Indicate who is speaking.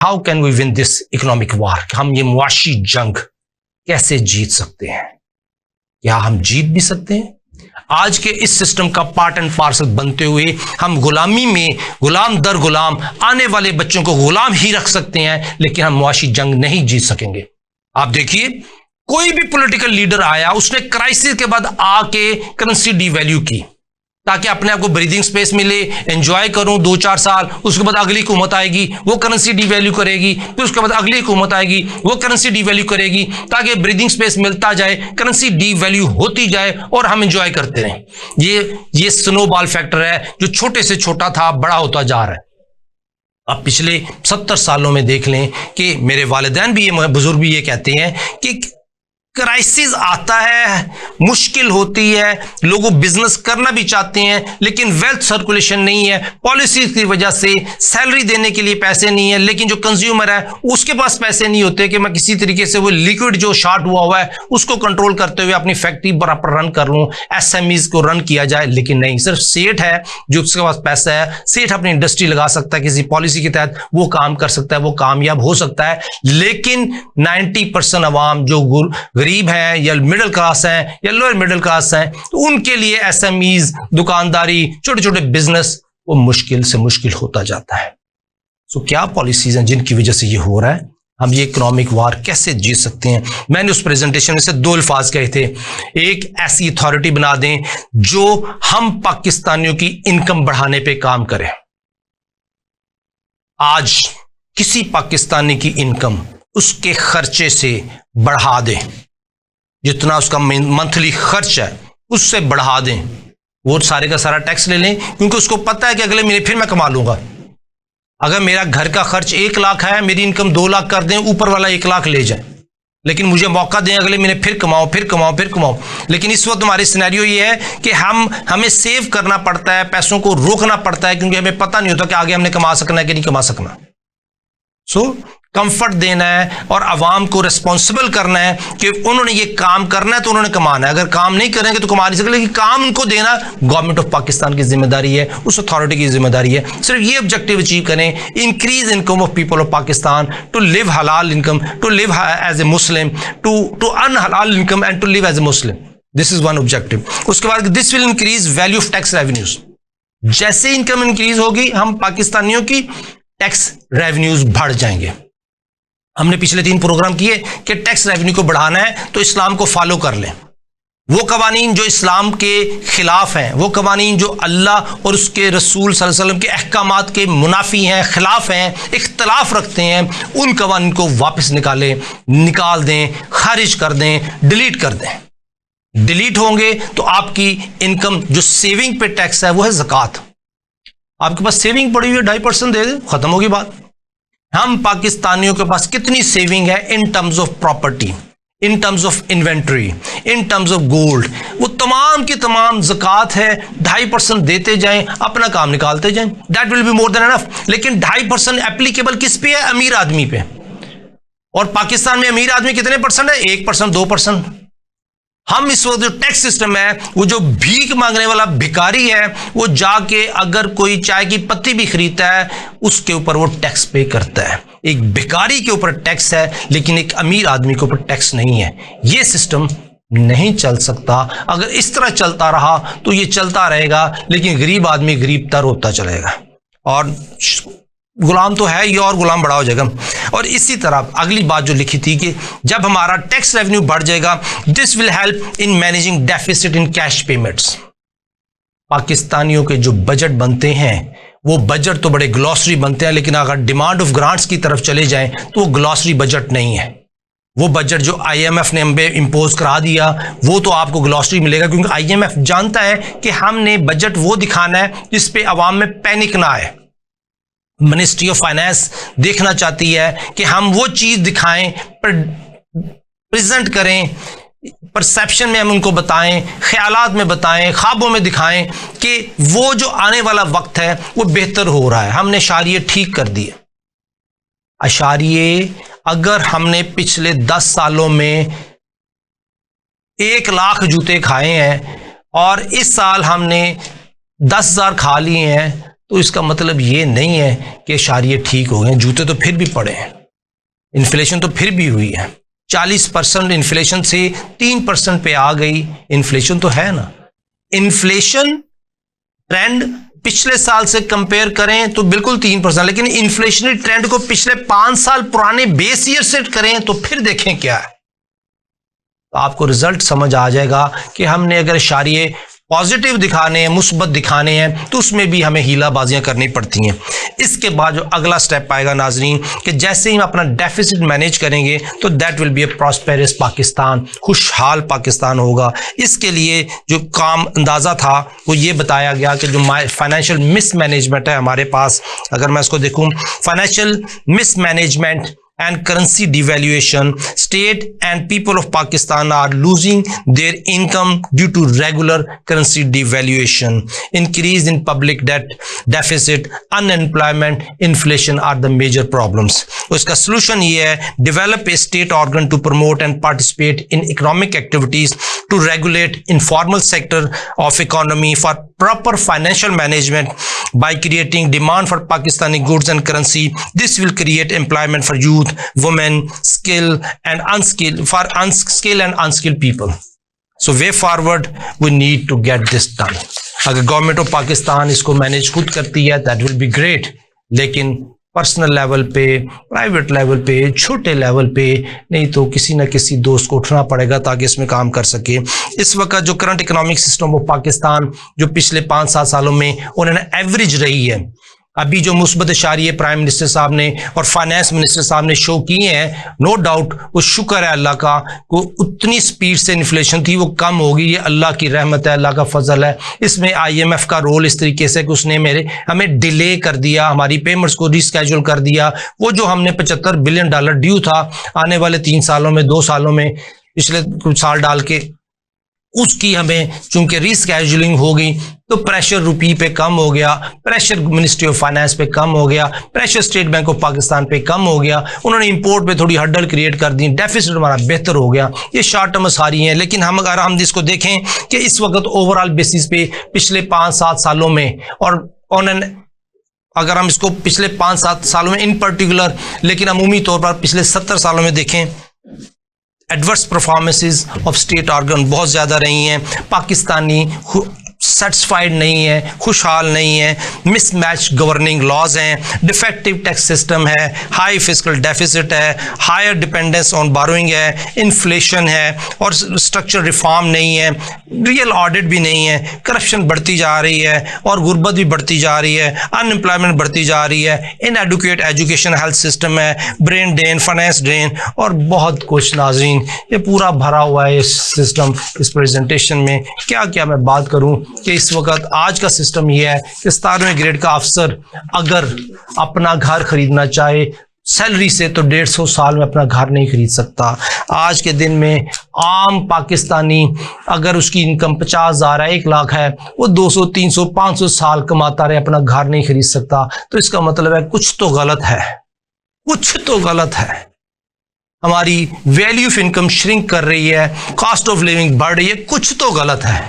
Speaker 1: How can we win this economic war, हम ये मुआशी जंग कैसे जीत सकते हैं? क्या हम जीत भी सकते हैं? आज के इस सिस्टम का पार्ट एंड पार्सल बनते हुए हम गुलामी में गुलाम दर गुलाम आने वाले बच्चों को गुलाम ही रख सकते हैं, लेकिन हम मुआशी जंग नहीं जीत सकेंगे। आप देखिए, कोई भी पॉलिटिकल लीडर आया, उसने क्राइसिस के बाद आके करेंसी डिवैल्यू की ताकि अपने आप को ब्रीदिंग स्पेस मिले, एंजॉय करूं 2-4 साल, उसके बाद अगली हुकूमत आएगी वो करेंसी डिवैल्यू करेगी, फिर उसके बाद अगली हुकूमत आएगी वो करेंसी डिवैल्यू करेगी, ताकि ब्रीदिंग स्पेस मिलता जाए, करेंसी डिवैल्यू होती जाए और हम एंजॉय करते रहें। ये स्नोबॉल फैक्टर है जो छोटे से छोटा था, बड़ा होता जा रहा है। अब पिछले 70 सालों में देख लें कि मेरे वालिदैन भी ये बुजुर्ग भी ये कहते हैं कि क्राइसिस आता है, मुश्किल होती है, लोग बिजनेस करना भी चाहते हैं लेकिन वेल्थ सर्कुलेशन नहीं है, पॉलिसी की वजह से सैलरी देने के लिए पैसे नहीं है, लेकिन जो कंज्यूमर है उसके पास पैसे नहीं होते कि मैं किसी तरीके से वो लिक्विड जो शॉर्ट हुआ है उसको कंट्रोल करते हुए अपनी फैक्ट्री बराबर रन कर लूं, एसएमईज को रन किया जाए। लेकिन नहीं, सिर्फ सेठ है जो उसके पास पैसा है, सेठ अपनी इंडस्ट्री लगा सकता है, किसी पॉलिसी के तहत वो काम कर सकता है, वो कामयाब हो सकता है। लेकिन 90% अवाम जो गरीब है या मिडिल क्लास है या लोअर मिडिल क्लास है, तो उनके लिए एसएमईज, दुकानदारी, छोटे छोटे बिजनेस वो मुश्किल से मुश्किल होता जाता है। सो क्या पॉलिसीज हैं जिनकी वजह से ये हो रहा है? हम ये इकोनॉमिक वार कैसे जीत सकते हैं? मैंने उस प्रेजेंटेशन में से 2 अल्फाज कहे थे, एक ऐसी अथॉरिटी बना दें जो हम पाकिस्तानियों की इनकम बढ़ाने पे काम करे। आज किसी पाकिस्तानी की इनकम उसके खर्चे से बढ़ा दें, जितना उसका मंथली खर्च है उससे बढ़ा दें, वो सारे का सारा टैक्स ले लें, क्योंकि उसको पता है कि अगले महीने फिर मैं कमा लूंगा। अगर मेरा घर का खर्च 1 लाख है, मेरी इनकम 2 लाख कर दें, ऊपर वाला 1 लाख ले जाए, लेकिन मुझे मौका दें अगले महीने फिर कमाओ फिर कमाओ फिर कमाओ। लेकिन इस वक्त हमारी सिनेरियो ये है कि हमें सेव करना पड़ता है, पैसों को रोकना पड़ता है, क्योंकि हमें पता नहीं होता कि आगे हमने कमा सकना है कि नहीं कमा सकना। सो कंफर्ट देना है और अवाम को रिस्पॉन्सिबल करना है कि उन्होंने ये काम करना है तो उन्होंने कमाना है, अगर काम नहीं करेंगे तो कमा नहीं सकते। लेकिन काम उनको देना गवर्नमेंट ऑफ पाकिस्तान की जिम्मेदारी है, उस अथॉरिटी की जिम्मेदारी है। सिर्फ ये ऑब्जेक्टिव अचीव करें, increase income of people of Pakistan, to live हलाल income, to live as a मुस्लिम, टू अर्न हलाल income and to live as a मुस्लिम। This is one objective. उसके बाद this will increase value of tax revenues. जैसे income increase होगी, हम पाकिस्तानियों की टैक्स रेवेन्यूज बढ़ जाएंगे। हमने पिछले 3 प्रोग्राम किए कि टैक्स रेवेन्यू को बढ़ाना है तो इस्लाम को फॉलो कर लें। वो कवानीन जो इस्लाम के खिलाफ हैं, वो कवानीन जो अल्लाह और उसके रसूल सल्लल्लाहु अलैहि वसल्लम के अहकामात के मुनाफी हैं, खिलाफ हैं, इख्तलाफ रखते हैं, उन कवानीन को वापस निकाल दें, खारिज कर दें, डिलीट कर दें। डिलीट होंगे तो आपकी इनकम जो सेविंग पे टैक्स है वो है ज़कात। आपके पास सेविंग पड़ी हुई है 2.5% दे दे, खत्म होगी बात। हम पाकिस्तानियों के पास कितनी सेविंग है in terms of property, in terms of inventory, in terms of gold, वो तमाम की तमाम ज़कात है। 2.5% देते जाएं, अपना काम निकालते जाएं, that will be more than enough. लेकिन 2.5% एप्लीकेबल किस पे है? अमीर आदमी पे। और पाकिस्तान में अमीर आदमी कितने परसेंट है? 1%, 2%। हम इस वक्त जो टैक्स सिस्टम है, वो जो भीख मांगने वाला भिखारी है, वो जाके अगर कोई चाय की पत्ती भी खरीदता है उसके ऊपर वो टैक्स पे करता है। एक भिखारी के ऊपर टैक्स है, लेकिन एक अमीर आदमी के ऊपर टैक्स नहीं है। ये सिस्टम नहीं चल सकता। अगर इस तरह चलता रहा तो ये चलता रहेगा, लेकिन गरीब आदमी गरीब तर होता चलेगा और गुलाम तो है ये, और गुलाम बड़ा हो जाएगा। और इसी तरह अगली बात जो लिखी थी कि जब हमारा टैक्स रेवेन्यू बढ़ जाएगा, this will help in managing deficit in cash payments. पाकिस्तानियों के जो बजट बनते हैं वो बजट तो बड़े ग्लॉसरी बनते हैं, लेकिन अगर डिमांड ऑफ ग्रांट्स की तरफ चले जाएं तो वो ग्लॉसरी बजट नहीं है। वो बजट जो IMF ने हम पे इम्पोज करा दिया वो तो आपको ग्लॉसरी मिलेगा, क्योंकि IMF जानता है कि हमने बजट वो दिखाना है जिस पे अवाम में पैनिक ना आए। मिनिस्ट्री ऑफ फाइनेंस देखना चाहती है कि हम वो चीज दिखाएं, प्रेजेंट करें, परसेप्शन में हम उनको बताएं, ख्यालात में बताएं, ख्वाबों में दिखाएं कि वो जो आने वाला वक्त है वो बेहतर हो रहा है। हमने अशारिये ठीक कर दिए। अशारिये अगर हमने पिछले 10 सालों में 1 लाख जूते खाए हैं और इस साल हमने 10,000 खा लिए हैं, तो इसका मतलब ये नहीं है कि शारिये ठीक हो गए, जूते तो फिर भी पड़े हैं, इन्फ्लेशन तो फिर भी हुई है, 40% इन्फ्लेशन से 3% पे आ गई, इन्फ्लेशन तो है ना। इन्फ्लेशन ट्रेंड पिछले साल से कंपेयर करें तो बिल्कुल 3%, लेकिन इन्फ्लेशनरी ट्रेंड को पिछले 5 साल पुराने बेस ईयर से करें तो फिर देखें क्या है, तो आपको रिजल्ट समझ आ जाएगा कि हमने अगर इशारे पॉजिटिव दिखाने हैं, मुस्बत दिखाने हैं, तो उसमें भी हमें हीलाबाजियां करनी पड़ती हैं। इसके बाद जो अगला स्टेप आएगा नाजरीन, कि जैसे ही हम अपना डेफिसिट मैनेज करेंगे तो that will be a prosperous Pakistan, खुशहाल पाकिस्तान होगा। इसके लिए जो काम अंदाज़ा था वो ये बताया गया कि जो फाइनेंशियल मिसमैनेजमेंट है हमारे पास, अगर मैं इसको देखूं, financial mismanagement and currency devaluation, state and people of Pakistan are losing their income due to regular currency devaluation, increase in public debt, deficit, unemployment, inflation are the major problems. उसका solution ये है, develop a state organ to promote and participate in economic activities to regulate informal sector of economy for proper financial management by creating demand for Pakistani goods and currency. This will create employment for youth, women, skilled and unskilled people. So way forward we need to get this done. अगर government of Pakistan इसको manage खुद करती है that will be great, लेकिन personal level पे, private level पे, छोटे level पे नहीं तो किसी ना किसी दोस्त को उठना पड़ेगा ताकि इसमें काम कर सके। इस वक्त जो current economic system of Pakistan जो पिछले 5-7 सालों में उन्होंने एवरेज रही है, अभी जो मुस्बत इशारे प्राइम मिनिस्टर साहब ने और फाइनेंस मिनिस्टर साहब ने शो किए हैं, नो डाउट वो शुक्र है अल्लाह का, को उतनी स्पीड से इन्फ्लेशन थी वो कम होगी, ये अल्लाह की रहमत है, अल्लाह का फजल है। इसमें IMF का रोल इस तरीके से कि उसने हमें डिले कर दिया, हमारी पेमेंट्स को रिस्केड्यूल कर दिया। वो जो हमने $75 बिलियन ड्यू था आने वाले 3 सालों में, 2 सालों में, पिछले कुछ साल डाल के, उसकी हमें चूंकि रिस्केड्यूलिंग हो गई तो प्रेशर रुपी पे कम हो गया, प्रेशर मिनिस्ट्री ऑफ फाइनेंस पे कम हो गया, pressure state bank of Pakistan पे कम हो गया, उन्होंने इंपोर्ट पे थोड़ी हर्डल क्रिएट कर दी, डेफिसिट हमारा बेहतर हो गया। ये शॉर्ट टर्म सारी हैं, लेकिन अगर हम इसको देखें कि इस वक्त ओवरऑल बेसिस पे पिछले 5-7 सालों में, और अगर हम इसको पिछले 5-7 सालों में इन पर्टिकुलर, लेकिन अमूमी तौर पर पिछले 70 सालों में देखें, adverse performances of state organ बहुत ज़्यादा रही हैं। पाकिस्तानी सेटिस्फाइड नहीं है, खुशहाल नहीं है, मिसमैच गवर्निंग लॉज हैं, डिफेक्टिव टैक्स सिस्टम है, हाई फिस्कल डेफिसिट है, हायर डिपेंडेंस ऑन बोरोइंग है, इन्फ्लेशन है और स्ट्रक्चर रिफॉर्म नहीं है, रियल ऑडिट भी नहीं है, करप्शन बढ़ती जा रही है और गुर्बत भी बढ़ती जा रही है, अनएम्प्लॉयमेंट बढ़ती जा रही है, इनएडुकेट एजुकेशन हेल्थ सिस्टम है, ब्रेन ड्रेन, फाइनेंस ड्रेन और बहुत कुछ। नाज़रीन, ये पूरा भरा हुआ है इस सिस्टम, इस प्रेजेंटेशन में क्या क्या मैं बात करूं कि इस वक्त आज का सिस्टम ये है कि 17वें ग्रेड का अफसर अगर अपना घर खरीदना चाहे सैलरी से तो 150 साल में अपना घर नहीं खरीद सकता। आज के दिन में आम पाकिस्तानी अगर उसकी इनकम 50,000 है, 1 लाख है, वो 200, 300, 500 साल कमाता रहे, अपना घर नहीं खरीद सकता। तो इसका मतलब है कुछ तो गलत है, कुछ तो गलत है। हमारी वैल्यू ऑफ इनकम श्रिंक कर रही है, कॉस्ट ऑफ लिविंग बढ़ रही है, कुछ तो गलत है।